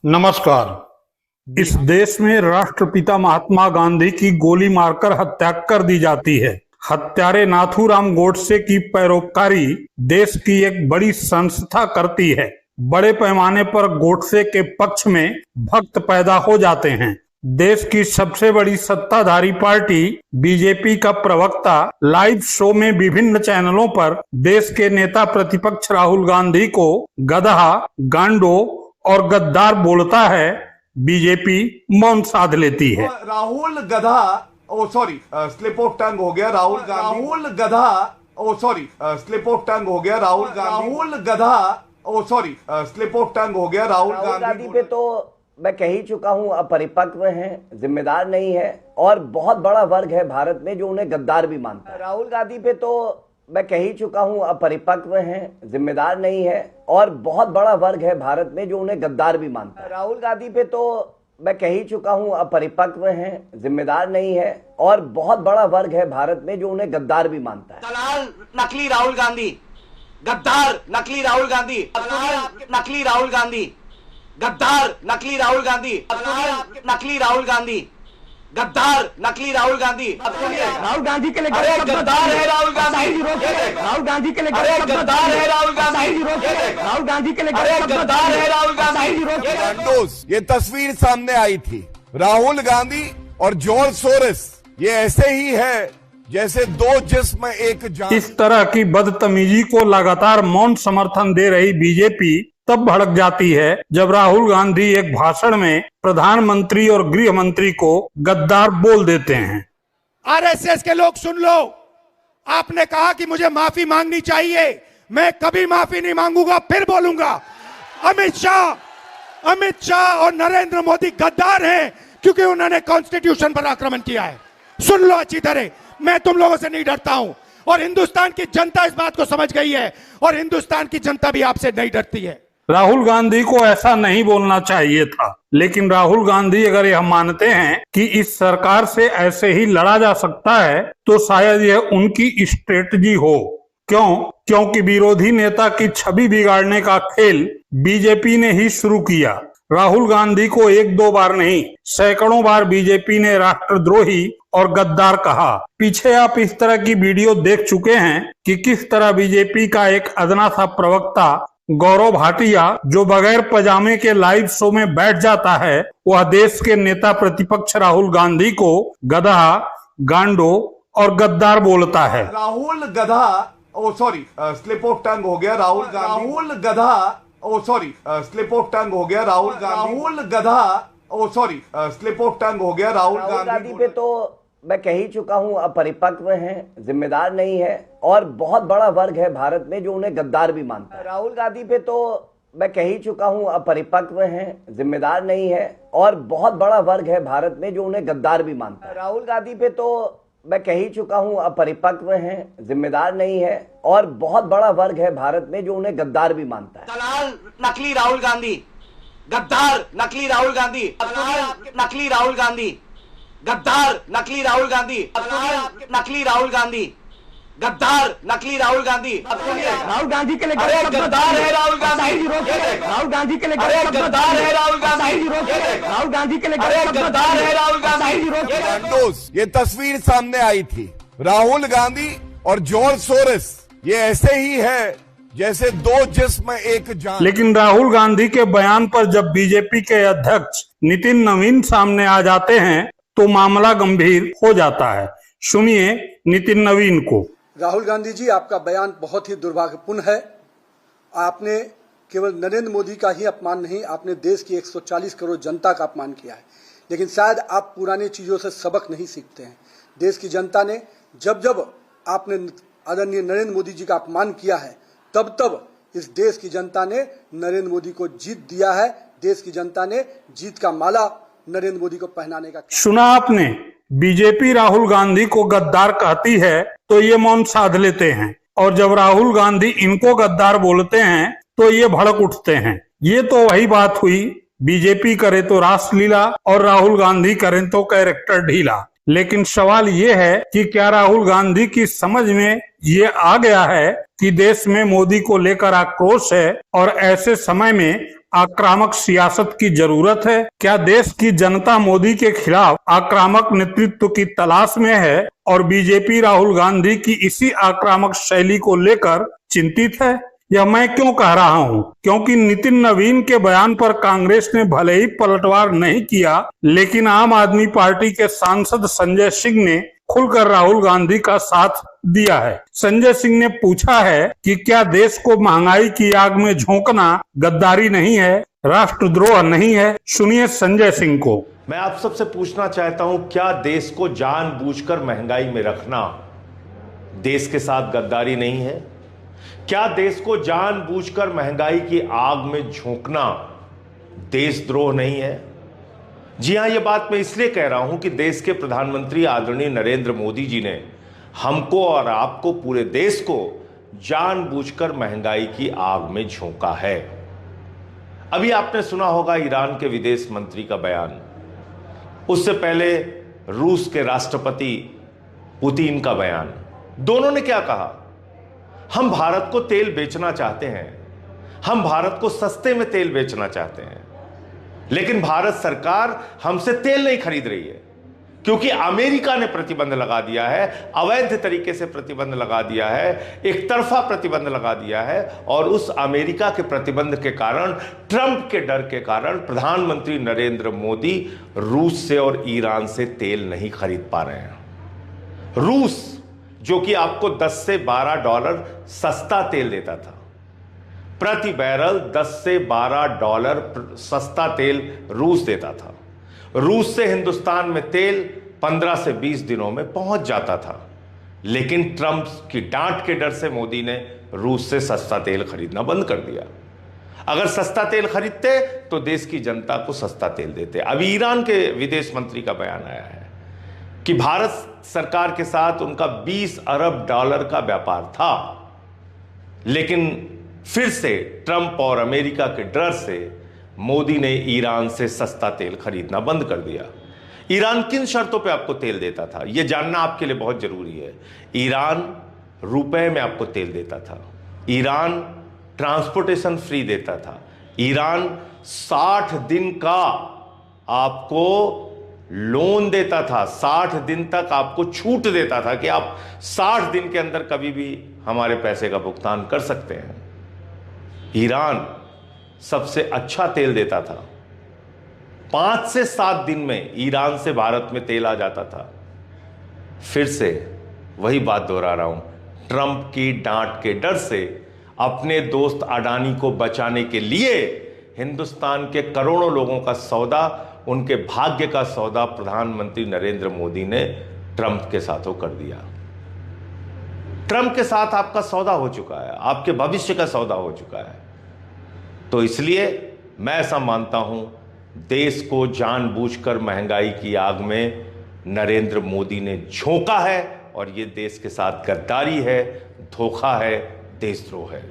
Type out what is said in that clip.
नमस्कार। इस देश में राष्ट्रपिता महात्मा गांधी की गोली मारकर हत्या कर दी जाती है। हत्यारे नाथूराम गोडसे की पैरोकारी देश की एक बड़ी संस्था करती है। बड़े पैमाने पर गोडसे के पक्ष में भक्त पैदा हो जाते हैं। देश की सबसे बड़ी सत्ताधारी पार्टी बीजेपी का प्रवक्ता लाइव शो में विभिन्न चैनलों पर देश के नेता प्रतिपक्ष राहुल गांधी को गधा, गांडो और गद्दार बोलता है। बीजेपी मौन साध लेती है। राहुल गधा, ओ सॉरी स्लिप ऑफ टंग हो गया राहुल गधा, ओ सॉरी स्लिप ऑफ टंग हो गया राहुल गधा, ओ सॉरी स्लिप ऑफ टंग हो गया राहुल गांधी पे तो मैं कह ही चुका हूं, अपरिपक्व हैं, जिम्मेदार नहीं है और बहुत बड़ा वर्ग है भारत में जो उन्हें गद्दार भी मानता है। राहुल गांधी पे तो मैं कह ही चुका हूं, अपरिपक्व हैं, जिम्मेदार नहीं है और बहुत बड़ा वर्ग है भारत में जो उन्हें गद्दार भी मानता है। राहुल गांधी पे तो मैं कह ही चुका हूं, अपरिपक्व हैं, जिम्मेदार नहीं है और बहुत बड़ा वर्ग है भारत में जो उन्हें गद्दार भी मानता है। दलाल नकली राहुल गांधी, गद्दार नकली राहुल गांधी, नकली राहुल गांधी, गद्दार नकली राहुल गांधी, नकली राहुल गांधी, गद्दार नकली राहुल गांधी। राहुल गांधी के लिए गद्दार है राहुल गांधी, राहुल गांधी के लिए गद्दार है राहुल गांधी, राहुल गांधी के लिए गद्दार है राहुल गांधी। ये तस्वीर सामने आई थी। राहुल गांधी और जॉर्ज सोरोस ये ऐसे ही है जैसे दो जिस्म एक जान। इस तरह की बदतमीजी को लगातार मौन समर्थन दे रही बीजेपी तब भड़क जाती है जब राहुल गांधी एक भाषण में प्रधानमंत्री और गृह मंत्री को गद्दार बोल देते हैं। आरएसएस के लोग सुन लो, आपने कहा कि मुझे माफी मांगनी चाहिए, मैं कभी माफी नहीं मांगूंगा, फिर बोलूंगा। अमित शाह और नरेंद्र मोदी गद्दार हैं क्योंकि उन्होंने कॉन्स्टिट्यूशन पर आक्रमण किया है। सुन लो अच्छी तरह, मैं तुम लोगों से नहीं डरता हूं और हिंदुस्तान की जनता इस बात को समझ गई है और हिंदुस्तान की जनता भी आपसे नहीं डरती है। राहुल गांधी को ऐसा नहीं बोलना चाहिए था, लेकिन राहुल गांधी अगर यह मानते हैं कि इस सरकार से ऐसे ही लड़ा जा सकता है तो शायद यह उनकी स्ट्रेटजी हो। क्योंकि विरोधी नेता की छवि बिगाड़ने का खेल बीजेपी ने ही शुरू किया। राहुल गांधी को एक दो बार नहीं, सैकड़ों बार बीजेपी ने राष्ट्रद्रोही और गद्दार कहा। पीछे आप इस तरह की वीडियो देख चुके हैं कि किस तरह बीजेपी का एक अदना सा प्रवक्ता गौरव भाटिया, जो बगैर पजामे के लाइव शो में बैठ जाता है, वह देश के नेता प्रतिपक्ष राहुल गांधी को गधा, गांडो और गद्दार बोलता है। राहुल गधा, ओ सॉरी स्लिप ऑफ टंग हो गया राहुल गधा, ओ सॉरी स्लिप ऑफ टंग हो गया राहुल गधा, ओ सॉरी स्लिप ऑफ टंग हो गया राहुल गांधी पे तो मैं कह ही चुका हूं, अपरिपक्व हैं, जिम्मेदार नहीं है और बहुत बड़ा वर्ग है भारत में जो उन्हें गद्दार भी मानता है। राहुल गांधी पे तो मैं कह ही चुका हूं, अपरिपक्व हैं, जिम्मेदार नहीं है और बहुत बड़ा वर्ग है भारत में जो उन्हें गद्दार भी मानता है। राहुल गांधी पे तो मैं कह ही चुका हूं, अपरिपक्व हैं, जिम्मेदार नहीं है और बहुत बड़ा वर्ग है भारत में जो उन्हें गद्दार भी मानता है। दलाल नकली राहुल गांधी, गद्दार नकली राहुल गांधी, नकली राहुल गांधी, गद्दार नकली राहुल गांधी, नकली राहुल गांधी, गद्दार नकली राहुल गांधी। राहुल गांधी के लिए गद्दार है राहुल गांधी, राहुल गांधी के लिए गद्दार है राहुल गांधी, राहुल गांधी के लिए गद्दार है राहुल गांधी। ये तस्वीर सामने आई थी। राहुल गांधी और जॉर्ज सोरोस ये ऐसे ही है जैसे दो जिस्म एक जान। लेकिन राहुल गांधी के बयान पर जब बीजेपी के अध्यक्ष नितिन नवीन सामने आ जाते हैं तो मामला गंभीर हो जाता है। सुनिए नितिन नवीन को। राहुल गांधी जी, आपका बयान बहुत ही दुर्भाग्यपूर्ण है। आपने केवल नरेंद्र मोदी का ही अपमान नहीं, आपने देश की 140 करोड़ जनता का अपमान किया है। लेकिन शायद आप पुरानी चीजों से सबक नहीं सीखते हैं। देश की जनता ने जब आपने आदरणीय नरेंद्र मोदी जी का अपमान किया है, तब इस देश की जनता ने नरेंद्र मोदी को जीत दिया है। देश की जनता ने जीत का माला नरेंद्र मोदी को पहनाने का। सुना आपने, बीजेपी राहुल गांधी को गद्दार कहती है तो ये मौन साध लेते हैं और जब राहुल गांधी इनको गद्दार बोलते हैं तो ये भड़क उठते हैं। ये तो वही बात हुई, बीजेपी करे तो रासलीला और राहुल गांधी करें तो कैरेक्टर ढीला। लेकिन सवाल ये है कि क्या राहुल गांधी की समझ में ये आ गया है कि देश में मोदी को लेकर आक्रोश है और ऐसे समय में आक्रामक सियासत की जरूरत है? क्या देश की जनता मोदी के खिलाफ आक्रामक नेतृत्व की तलाश में है और बीजेपी राहुल गांधी की इसी आक्रामक शैली को लेकर चिंतित है? यह मैं क्यों कह रहा हूं? क्योंकि नितिन नवीन के बयान पर कांग्रेस ने भले ही पलटवार नहीं किया, लेकिन आम आदमी पार्टी के सांसद संजय सिंह ने खुलकर राहुल गांधी का साथ दिया है। संजय सिंह ने पूछा है कि क्या देश को महंगाई की आग में झोंकना गद्दारी नहीं है, राष्ट्रद्रोह नहीं है? सुनिए संजय सिंह को। मैं आप सबसे पूछना चाहता हूं, क्या देश को जानबूझकर महंगाई में रखना देश के साथ गद्दारी नहीं है? क्या देश को जानबूझकर महंगाई की आग में झोंकना देशद्रोह नहीं है? जी हां, यह बात मैं इसलिए कह रहा हूं कि देश के प्रधानमंत्री आदरणीय नरेंद्र मोदी जी ने हमको और आपको, पूरे देश को जानबूझकर महंगाई की आग में झोंका है। अभी आपने सुना होगा ईरान के विदेश मंत्री का बयान, उससे पहले रूस के राष्ट्रपति पुतिन का बयान। दोनों ने क्या कहा? हम भारत को तेल बेचना चाहते हैं, हम भारत को सस्ते में तेल बेचना चाहते हैं, लेकिन भारत सरकार हमसे तेल नहीं खरीद रही है क्योंकि अमेरिका ने प्रतिबंध लगा दिया है, अवैध तरीके से प्रतिबंध लगा दिया है, एक तरफा प्रतिबंध लगा दिया है। और उस अमेरिका के प्रतिबंध के कारण, ट्रंप के डर के कारण प्रधानमंत्री नरेंद्र मोदी रूस से और ईरान से तेल नहीं खरीद पा रहे हैं। रूस जो कि आपको 10 से 12 डॉलर सस्ता तेल देता था, प्रति बैरल 10 से 12 डॉलर सस्ता तेल रूस देता था। रूस से हिंदुस्तान में तेल 15 से 20 दिनों में पहुंच जाता था, लेकिन ट्रंप की डांट के डर से मोदी ने रूस से सस्ता तेल खरीदना बंद कर दिया। अगर सस्ता तेल खरीदते तो देश की जनता को सस्ता तेल देते। अभी ईरान के विदेश मंत्री का बयान आया है कि भारत सरकार के साथ उनका 20 अरब डॉलर का व्यापार था, लेकिन फिर से ट्रंप और अमेरिका के डर से मोदी ने ईरान से सस्ता तेल खरीदना बंद कर दिया। ईरान किन शर्तों पे आपको तेल देता था, यह जानना आपके लिए बहुत जरूरी है। ईरान रुपए में आपको तेल देता था, ईरान ट्रांसपोर्टेशन फ्री देता था, ईरान 60 दिन का आपको लोन देता था, 60 दिन तक आपको छूट देता था कि आप 60 दिन के अंदर कभी भी हमारे पैसे का भुगतान कर सकते हैं। ईरान सबसे अच्छा तेल देता था, 5 से 7 दिन में ईरान से भारत में तेल आ जाता था। फिर से वही बात दोहरा रहा हूं, ट्रंप की डांट के डर से अपने दोस्त अडानी को बचाने के लिए हिंदुस्तान के करोड़ों लोगों का सौदा, उनके भाग्य का सौदा प्रधानमंत्री नरेंद्र मोदी ने ट्रंप के साथों कर दिया। ट्रंप के साथ आपका सौदा हो चुका है, आपके भविष्य का सौदा हो चुका है। तो इसलिए मैं ऐसा मानता हूं, देश को जानबूझकर महंगाई की आग में नरेंद्र मोदी ने झोंका है और यह देश के साथ गद्दारी है, धोखा है, देशद्रोह है।